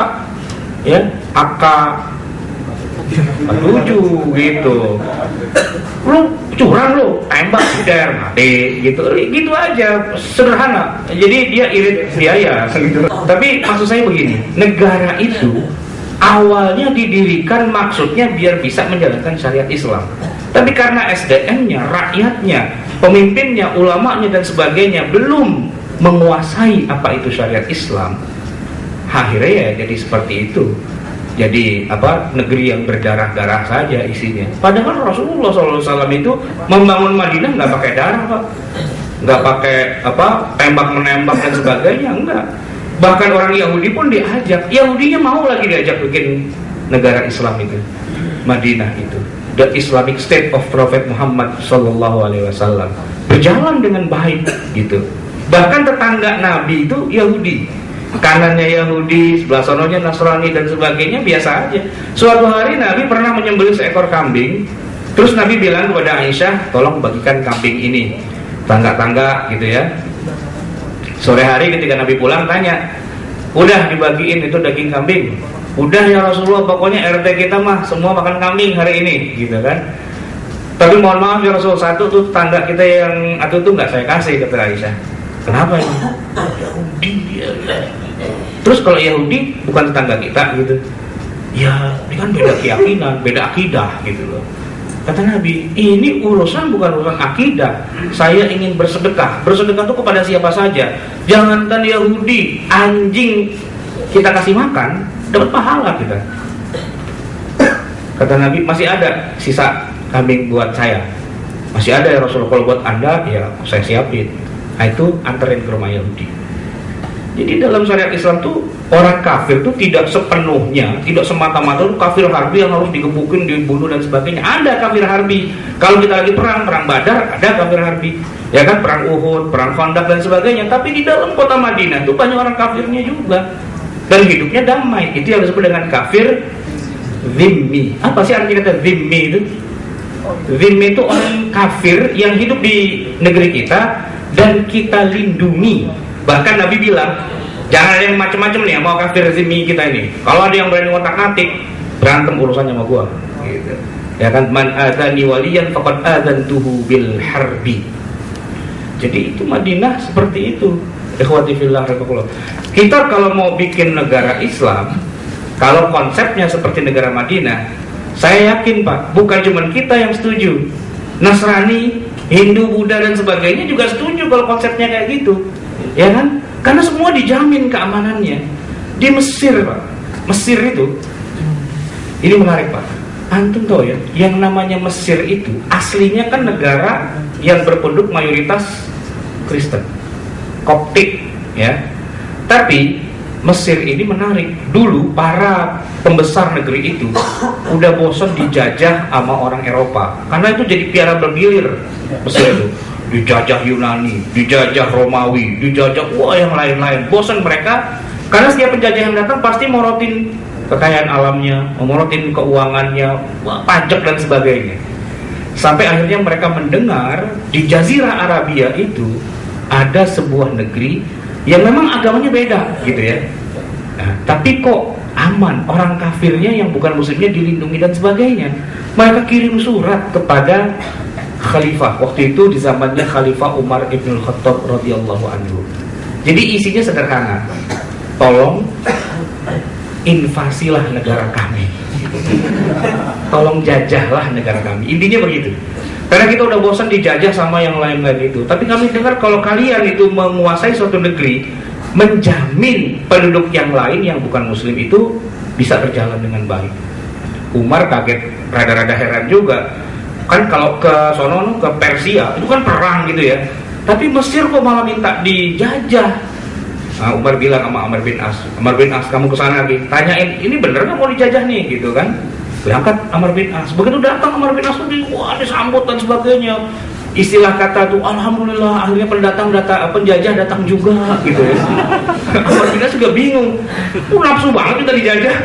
ya AK 7 gitu. Lu curang lu, tembak der mati gitu aja, sederhana. Jadi dia irit biaya gitu. Tapi maksud saya begini, negara itu awalnya didirikan maksudnya biar bisa menjalankan syariat Islam. Tapi karena SDM-nya, rakyatnya, pemimpinnya, ulamanya dan sebagainya belum menguasai apa itu syariat Islam, akhirnya ya jadi seperti itu. Jadi negeri yang berdarah-darah saja isinya. Padahal Rasulullah SAW itu membangun Madinah nggak pakai darah, Pak, nggak pakai tembak menembak dan sebagainya, enggak. Bahkan orang Yahudi pun diajak, Yahudinya mau lagi diajak bikin negara Islam itu, Madinah itu, the Islamic State of Prophet Muhammad SAW, berjalan dengan baik gitu. Bahkan tetangga Nabi itu Yahudi, kanannya Yahudi, sebelah sononya Nasrani dan sebagainya, biasa aja. Suatu hari Nabi pernah menyembelih seekor kambing, terus Nabi bilang kepada Aisyah, tolong bagikan kambing ini tangga-tangga gitu ya. Sore hari ketika Nabi pulang tanya, udah dibagiin itu daging kambing? Udah ya Rasulullah, pokoknya RT kita mah semua makan kambing hari ini gitu kan. Tapi mohon maaf ya Rasulullah, satu tuh tangga kita yang itu nggak saya kasih, kata Aisyah. Kenapa ini? Yahudi dia. Terus kalau Yahudi bukan tetangga kita gitu, ya ini kan beda keyakinan, beda akidah gitu loh. Kata Nabi, ini urusan bukan urusan akidah. Saya ingin bersedekah. Bersedekah itu kepada siapa saja. Jangankan Yahudi, anjing kita kasih makan, dapat pahala kita. Kata Nabi, masih ada sisa kambing buat saya, masih ada ya Rasulullah, kalau buat anda ya saya siapin. Nah itu anterin ke rumah Yahudi. Jadi dalam syariat Islam tuh orang kafir tuh tidak sepenuhnya, tidak semata-mata tuh kafir harbi yang harus digebukin, dibunuh dan sebagainya. Ada kafir harbi. Kalau kita lagi perang Badar, ada kafir harbi. Ya kan, perang Uhud, perang Khandaq dan sebagainya. Tapi di dalam kota Madinah tuh banyak orang kafirnya juga. Dan hidupnya damai. Itu yang disebut dengan kafir zimmi. Apa sih arti kata zimmi itu? Zimmi itu orang kafir yang hidup di negeri kita dan kita lindungi. Bahkan Nabi bilang, jangan ada yang macam-macam nih mau kafir zimmi kita ini. Kalau ada yang berani ngotak-ngatik, berantem urusannya sama gua. Gitu. Ya kan, man adzani waliyan faqad adzantuhu bil harbi. Jadi itu Madinah seperti itu. Ikhwati fillah rahimakumullah. Kita kalau mau bikin negara Islam, kalau konsepnya seperti negara Madinah, saya yakin Pak, bukan cuma kita yang setuju. Nasrani, Hindu, Buddha dan sebagainya juga setuju kalau konsepnya kayak gitu. Ya kan? Karena semua dijamin keamanannya. Di Mesir Pak, Mesir itu, ini menarik Pak, antum tahu ya, yang namanya Mesir itu aslinya kan negara yang berpenduduk mayoritas Kristen, Koptik ya. Tapi Mesir ini menarik. Dulu para pembesar negeri itu udah bosan dijajah sama orang Eropa, karena itu jadi piara bergilir Mesir itu. Dijajah Yunani, dijajah Romawi, dijajah yang lain-lain. Bosan mereka, karena setiap penjajah yang datang pasti morotin kekayaan alamnya, morotin keuangannya, pajak dan sebagainya. Sampai akhirnya mereka mendengar di Jazirah Arabia itu ada sebuah negeri yang memang agamanya beda gitu ya. Nah, tapi kok aman, orang kafirnya yang bukan muslimnya dilindungi dan sebagainya. Mereka kirim surat kepada Khalifah, waktu itu di zamannya Khalifah Umar ibn Khattab radhiyallahu anhu. Jadi isinya sederhana, tolong invasilah negara kami, tolong jajahlah negara kami. Intinya begitu. Karena kita udah bosan dijajah sama yang lain-lain itu. Tapi kami dengar kalau kalian itu menguasai suatu negeri, menjamin penduduk yang lain yang bukan muslim itu bisa berjalan dengan baik. Umar kaget, rada-rada heran juga. Kan kalau ke sono, ke Persia itu kan perang gitu ya, tapi Mesir kok malah minta dijajah. Nah, Umar bilang sama Amr bin As, kamu kesana lagi, tanyain ini bener nggak mau dijajah nih gitu kan. Berangkat Amr bin As, begitu datang Amr bin As tuh disambut dan sebagainya. Istilah kata tuh, alhamdulillah akhirnya penjajah datang juga gitu ya. Amr bin As juga bingung, nafsu banget kita dijajah.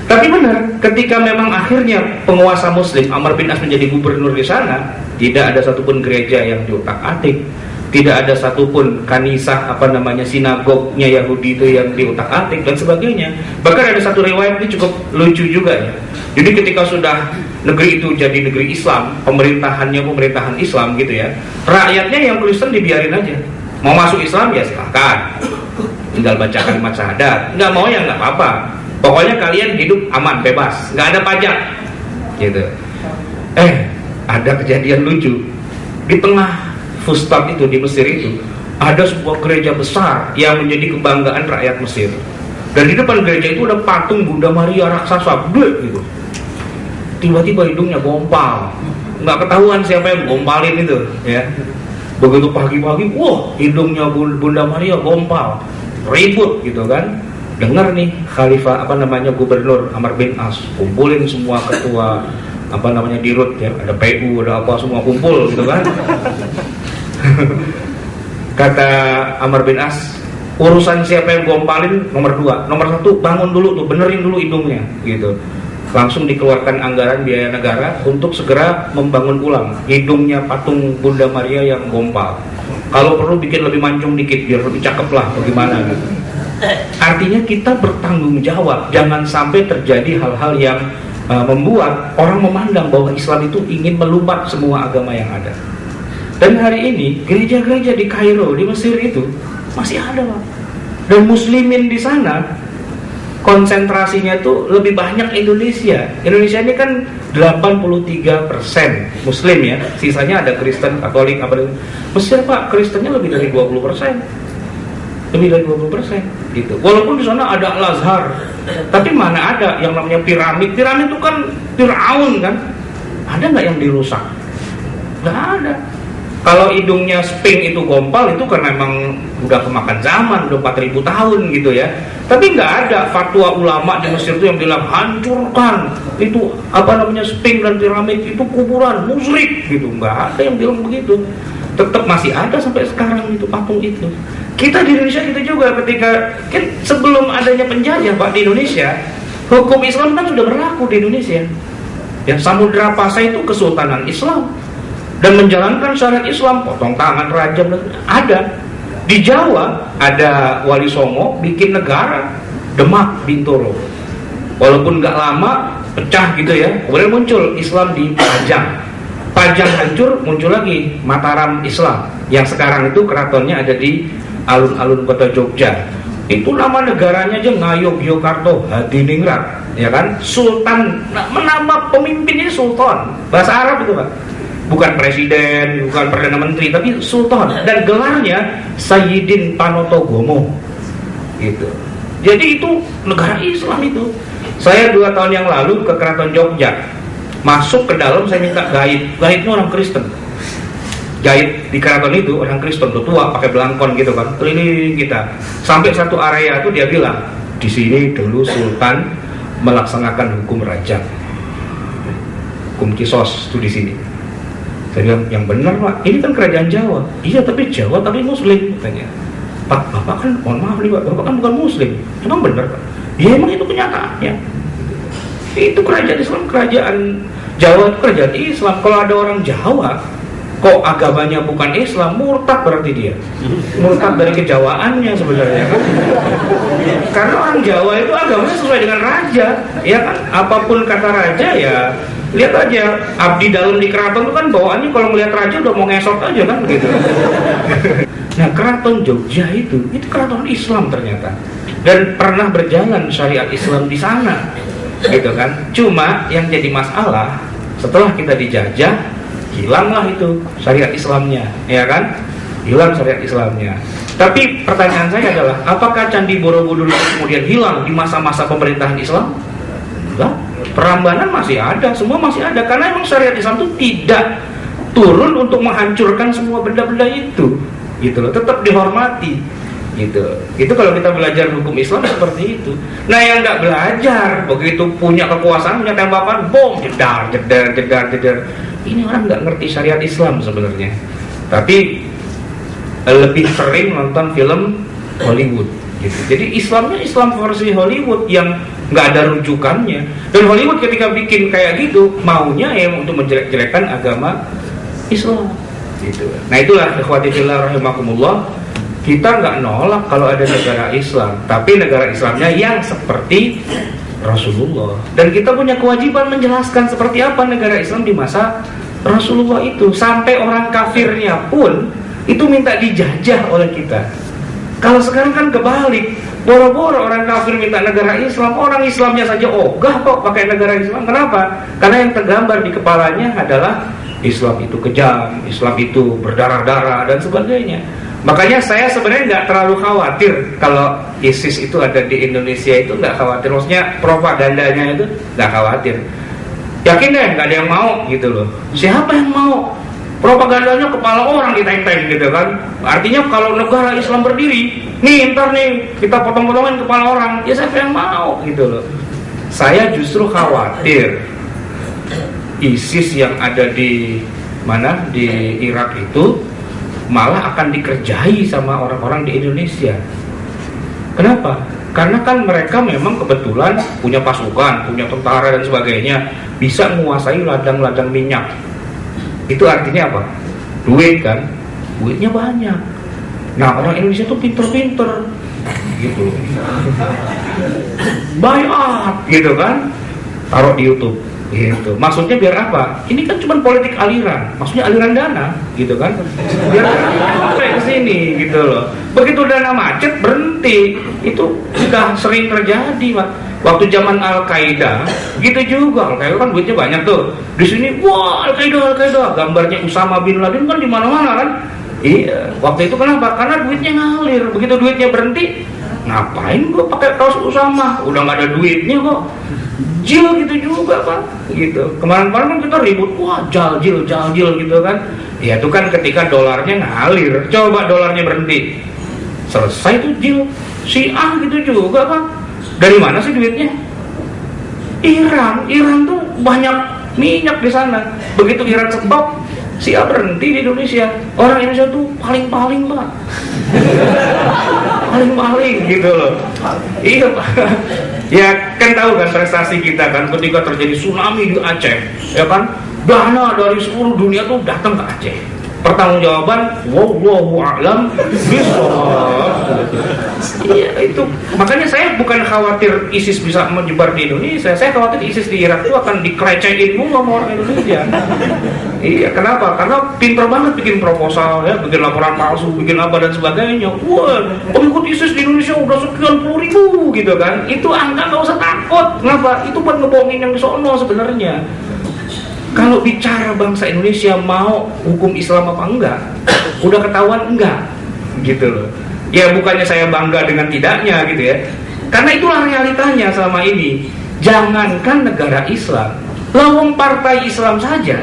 Tapi benar, ketika memang akhirnya penguasa muslim Amr bin As menjadi gubernur di sana, tidak ada satupun gereja yang diutak-atik, tidak ada satupun kanisah sinagognya Yahudi itu yang diutak-atik dan sebagainya. Bahkan ada satu riwayat ini cukup lucu juga ya. Jadi ketika sudah negeri itu jadi negeri Islam, pemerintahannya pemerintahan Islam gitu ya, rakyatnya yang Kristen dibiarin aja. Mau masuk Islam ya silahkan, tinggal baca kalimat syahadat. Nggak mau ya nggak apa-apa. Pokoknya kalian hidup aman, bebas, nggak ada pajak, gitu. Ada kejadian lucu di tengah Fustat itu di Mesir itu ada sebuah gereja besar yang menjadi kebanggaan rakyat Mesir. Dan di depan gereja itu ada patung Bunda Maria raksasa, gede gitu. Tiba-tiba hidungnya gompal, nggak ketahuan siapa yang gompalin itu, ya. Begitu pagi-pagi, hidungnya Bunda Maria gompal, ribut gitu kan. Dengar nih Khalifah gubernur Amr bin As kumpulin semua ketua dirut ya, ada PU, ada apa semua kumpul gitu kan. Kata Amr bin As, urusan siapa yang gompalin nomor 2, nomor 1 bangun dulu tuh, benerin dulu hidungnya gitu. Langsung dikeluarkan anggaran biaya negara untuk segera membangun ulang hidungnya patung Bunda Maria yang gompal. Kalau perlu bikin lebih mancung dikit biar lebih cakep lah bagaimana gitu. Artinya kita bertanggung jawab, jangan sampai terjadi hal-hal yang membuat orang memandang bahwa Islam itu ingin melumat semua agama yang ada. Dan hari ini gereja-gereja di Kairo, di Mesir itu masih ada Pak. Dan muslimin di sana konsentrasinya tuh lebih banyak Indonesia. Indonesia ini kan 83% muslim ya, sisanya ada Kristen, Katolik Mesir Pak, Kristennya lebih dari 20%. Lebih dari 20%. gitu. Walaupun di sana ada Al-Azhar, tapi mana ada yang namanya piramid. Piramid itu kan Firaun kan, ada nggak yang dirusak? Nggak ada. Kalau hidungnya Sphinx itu gompal, itu karena memang udah kemakan zaman, udah 4000 tahun gitu ya. Tapi nggak ada fatwa ulama di Mesir itu yang bilang hancurkan itu Sphinx dan piramid itu kuburan musyrik gitu. Nggak ada yang bilang begitu. Tetap masih ada sampai sekarang itu patung itu. Kita di Indonesia kita juga ketika kan sebelum adanya penjajah Pak di Indonesia, hukum Islam kan sudah berlaku di Indonesia. Ya, Samudra Pasai itu kesultanan Islam dan menjalankan syariat Islam, potong tangan, rajam, ada. Di Jawa ada Wali Songo bikin negara, Demak, Bintoro. Walaupun nggak lama pecah gitu ya, kemudian muncul Islam di Pajang. Pajang hancur, muncul lagi Mataram Islam yang sekarang itu keratonnya ada di alun-alun kota Jogja. Itu nama negaranya aja Ngayogyakarta Hadiningrat, ya kan? Sultan, menambah pemimpinnya Sultan, bahasa Arab itu Pak, bukan presiden, bukan perdana menteri, tapi Sultan, dan gelarnya Sayyidin Panotogomo gitu. Jadi itu negara Islam itu. Saya 2 tahun yang lalu ke keraton Jogja, masuk ke dalam, saya minta gaibnya orang Kristen. Gaib di keraton itu orang Kristen, tua, pakai belangkon gitu kan, keliling kita. Sampai satu area itu dia bilang, di sini dulu Sultan melaksanakan hukum rajam, hukum kisos itu di sini. Saya bilang, yang benar Pak, ini kan kerajaan Jawa. Iya, tapi Jawa tapi Muslim, katanya. Pak, Bapak kan, mohon maaf nih Pak, Bapak kan bukan Muslim. Emang benar Pak? Ya emang itu kenyataannya. Itu kerajaan Islam, kerajaan Jawa itu kerajaan Islam. Kalau ada orang Jawa kok agamanya bukan Islam, murtad berarti dia. Murtad dari kejawaannya sebenarnya kan. Karena orang Jawa itu agamanya sesuai dengan raja, ya kan? Apapun kata raja ya lihat aja, abdi dalam di keraton itu kan bawaannya kalau melihat raja udah mau ngesot aja kan gitu. Nah, keraton Jogja itu keraton Islam ternyata, dan pernah berjalan syariat Islam di sana, gitu kan. Cuma yang jadi masalah setelah kita dijajah, hilanglah itu syariat Islamnya, ya kan? Hilang syariat Islamnya. Tapi pertanyaan saya adalah, apakah Candi Borobudur itu kemudian hilang di masa-masa pemerintahan Islam? Enggak. Perambanan masih ada, semua masih ada, karena memang syariat Islam itu tidak turun untuk menghancurkan semua benda-benda itu, gitu loh, tetap dihormati, gitu. Itu kalau kita belajar hukum Islam seperti itu. Nah, yang nggak belajar, begitu punya kekuasaan, punya tembakan, bom, jedar, ini orang nggak ngerti syariat Islam sebenarnya. Tapi lebih sering nonton film Hollywood, gitu. Jadi Islamnya Islam versi Hollywood yang nggak ada rujukannya. Dan Hollywood ketika bikin kayak gitu, maunya ya untuk menjelek-jelekan agama Islam, gitu. Nah, itulah ikhwati fillah rahimakumullah. Kita nggak nolak kalau ada negara Islam, tapi negara Islamnya yang seperti Rasulullah. Dan kita punya kewajiban menjelaskan seperti apa negara Islam di masa Rasulullah itu. Sampai orang kafirnya pun itu minta dijajah oleh kita. Kalau sekarang kan kebalik, boro-boro orang kafir minta negara Islam, orang Islamnya saja ogah kok pakai negara Islam. Kenapa? Karena yang tergambar di kepalanya adalah Islam itu kejam, Islam itu berdarah-darah dan sebagainya. Makanya saya sebenarnya nggak terlalu khawatir kalau ISIS itu ada di Indonesia, itu nggak khawatir. Maksudnya propagandanya itu nggak khawatir. Yakin deh, nggak ada yang mau gitu loh. Siapa yang mau? Propagandanya kepala orang diteng-teng gitu kan. Artinya kalau negara Islam berdiri, nih ntar nih kita potong-potongin kepala orang, ya siapa yang mau gitu loh. Saya justru khawatir ISIS yang ada di mana, di Irak itu malah akan dikerjai sama orang-orang di Indonesia. Kenapa? Karena kan mereka memang kebetulan punya pasukan, punya tentara dan sebagainya, bisa menguasai ladang-ladang minyak. Itu artinya apa? Duit kan? Duitnya banyak. Nah, orang Indonesia tuh pinter-pinter gitu. Buy up gitu kan? Taruh di YouTube gitu. Maksudnya biar apa? Ini kan cuma politik aliran, maksudnya aliran dana gitu kan, biar sampai ke sini gitu loh. Begitu dana macet berhenti, itu sudah sering terjadi Pak. Waktu zaman Al-Qaeda gitu juga. Al-Qaeda kan duitnya banyak tuh. Di sini wah Al-Qaeda, gambarnya Usama bin Laden kan di mana-mana kan. Iya, waktu itu kenapa? Karena duitnya ngalir. Begitu duitnya berhenti, ngapain gue pakai kaos Usama, udah nggak ada duitnya kok. Jil gitu juga Pak, gitu. Kemarin-kemarin kan kita ribut, wah jil gitu kan. Ya itu kan ketika dolarnya ngalir, coba dolarnya berhenti, selesai tuh jil. Syiah gitu juga Pak. Dari mana sih duitnya? Iran tuh banyak minyak di sana. Begitu Iran stop, Syiah berhenti di Indonesia. Orang Indonesia tuh paling-paling Pak. Paling-paling gitu loh. Iya Pak. Ya kan tahu kan prestasi kita kan ketika terjadi tsunami di Aceh, ya kan, dana dari seluruh dunia tuh datang ke Aceh. Pertanggungjawaban wallahu a'lam bishawab. Iya itu, makanya saya bukan khawatir ISIS bisa menyebar di Indonesia, saya khawatir ISIS di Irak itu akan dikelecehin semua sama orang Indonesia. Iya, kenapa? Karena pinter banget bikin proposal ya, bikin laporan palsu, bikin apa dan sebagainya. Wah, pengikut ISIS di Indonesia udah sekian puluh ribu gitu kan. Itu angka nggak usah takut. Kenapa? Itu buat ngebohongin yang di sono sebenarnya. Kalau bicara bangsa Indonesia mau hukum Islam apa enggak, udah ketahuan enggak, gitu loh. Ya bukannya saya bangga dengan tidaknya gitu ya, karena itulah realitanya selama ini. Jangankan negara Islam, lawang partai Islam saja,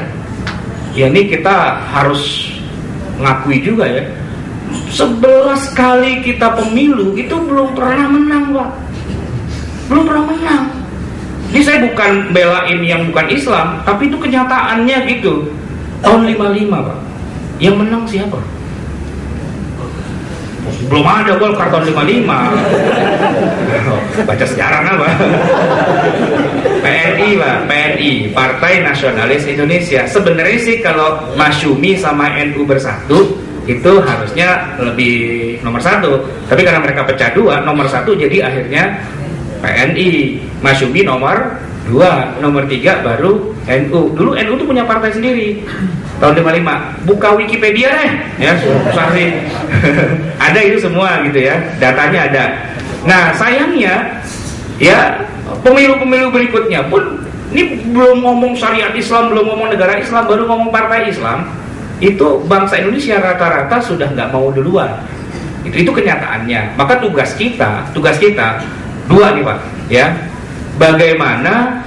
ya ini kita harus ngakui juga ya, 11 kali kita pemilu itu belum pernah menang Pak, belum pernah menang. Ini saya bukan belain yang bukan Islam, tapi itu kenyataannya gitu. Tahun 55 Pak, yang menang siapa? Belum ada Golkar tahun 55. Baca sejarah apa? PNI Pak, PNI, Partai Nasionalis Indonesia. Sebenarnya sih kalau Masyumi sama NU bersatu itu harusnya lebih nomor 1, tapi karena mereka pecah 2, nomor 1 jadi akhirnya PNI, Masyumi nomor 2, nomor 3 baru NU. Dulu NU tuh punya partai sendiri tahun 55. Buka Wikipedia deh ya, sorry. Ada itu semua gitu ya, datanya ada. Nah sayangnya ya, pemilu-pemilu berikutnya pun ini belum ngomong syariat Islam, belum ngomong negara Islam, baru ngomong partai Islam, itu bangsa Indonesia rata-rata sudah nggak mau duluan. Itu kenyataannya. Maka tugas kita 2 nih Pak ya, bagaimana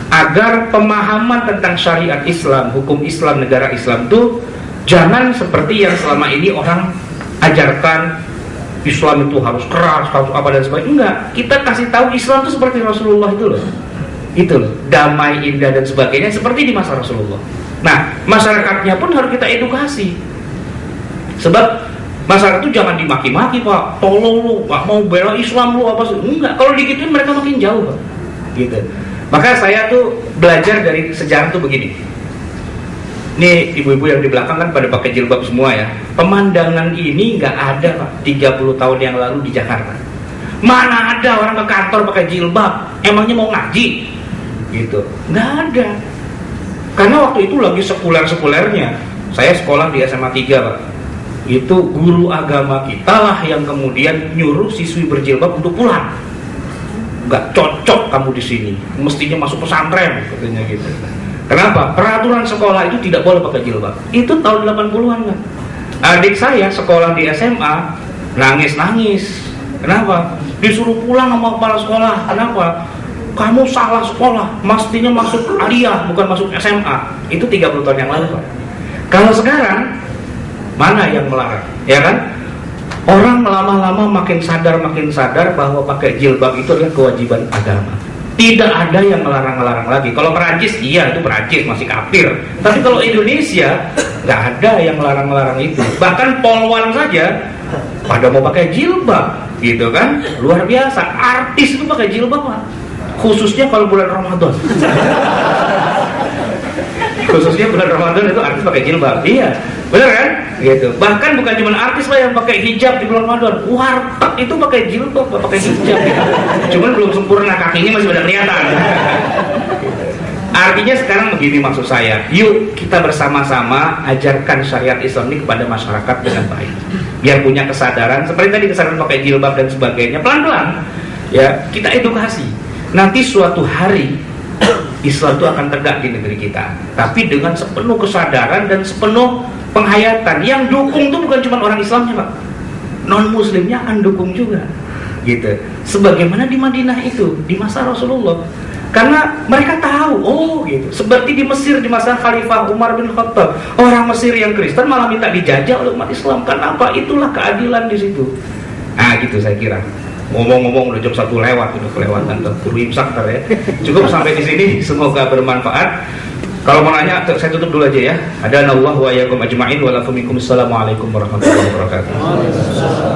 agar pemahaman tentang syariat Islam, hukum Islam, negara Islam itu jangan seperti yang selama ini orang ajarkan, Islam itu harus keras, harus apa dan sebagainya. Enggak, kita kasih tahu Islam itu seperti Rasulullah itu loh, damai, indah dan sebagainya seperti di masa Rasulullah. Nah masyarakatnya pun harus kita edukasi, sebab masyarakat itu jangan dimaki-maki Pak, tolong lu, gak mau bela Islam lu apa sih? Enggak, kalau digituin mereka makin jauh Pak, gitu. Maka saya tuh belajar dari sejarah tuh begini. Nih ibu-ibu yang di belakang kan pada pakai jilbab semua ya. Pemandangan ini nggak ada Pak 30 tahun yang lalu di Jakarta. Mana ada orang ke kantor pakai jilbab? Emangnya mau ngaji? Gitu, nggak ada. Karena waktu itu lagi sekuler-sekulernya. Saya sekolah di SMA 3 Pak. Itu guru agama kita lah yang kemudian nyuruh siswi berjilbab untuk pulang. Nggak cocok kamu di sini, mestinya masuk pesantren katanya gitu. Kenapa? Peraturan sekolah itu tidak boleh pakai jilbab. Itu tahun 80-an kan. Adik saya sekolah di SMA nangis-nangis. Kenapa? Disuruh pulang sama kepala sekolah. Kenapa? Kamu salah sekolah, mestinya masuk aliyah bukan masuk SMA. Itu 30 tahun yang lalu Pak. Kalau sekarang mana yang melarang? Ya kan? Orang lama-lama makin sadar bahwa pakai jilbab itu adalah kewajiban agama. Tidak ada yang melarang-larang lagi. Kalau Perancis, iya itu Perancis masih kafir. Tapi kalau Indonesia nggak ada yang melarang-larang itu. Bahkan polwan saja pada mau pakai jilbab, gitu kan? Luar biasa. Artis itu pakai jilbab Pak. Khususnya kalau bulan Ramadan. Khususnya bulan Ramadan itu artis pakai jilbab. Iya, benar kan? Gitu. Bahkan bukan cuma artis lah yang pakai hijab di bulan Ramadan. Warteg itu pakai jilbab, pakai hijab. Gitu. Cuman belum sempurna, kakinya masih pada kelihatan. Artinya sekarang begini maksud saya, yuk kita bersama-sama ajarkan syariat Islam ini kepada masyarakat dengan baik. Biar punya kesadaran, seperti tadi kesadaran pakai jilbab dan sebagainya, pelan-pelan. Ya, kita edukasi. Nanti suatu hari Islam itu akan tegak di negeri kita, tapi dengan sepenuh kesadaran dan sepenuh penghayatan. Yang dukung itu bukan cuma orang Islamnya Pak, non Muslimnya akan dukung juga, gitu. Sebagaimana di Madinah itu di masa Rasulullah. Karena mereka tahu, oh gitu. Seperti di Mesir di masa Khalifah Umar bin Khattab, orang Mesir yang Kristen malah minta dijajah oleh umat Islam. Kenapa? Itulah keadilan di situ. Nah gitu saya kira. Ngomong-ngomong udah jam 1 lewat, udah kelewatan terburu imsak ya. Cukup sampai di sini, semoga bermanfaat. Kalau mau nanya, saya tutup dulu aja ya. Adanallahu wa iyyakum ajma'in wa lakum minkum. Assalamualaikum warahmatullahi wabarakatuh.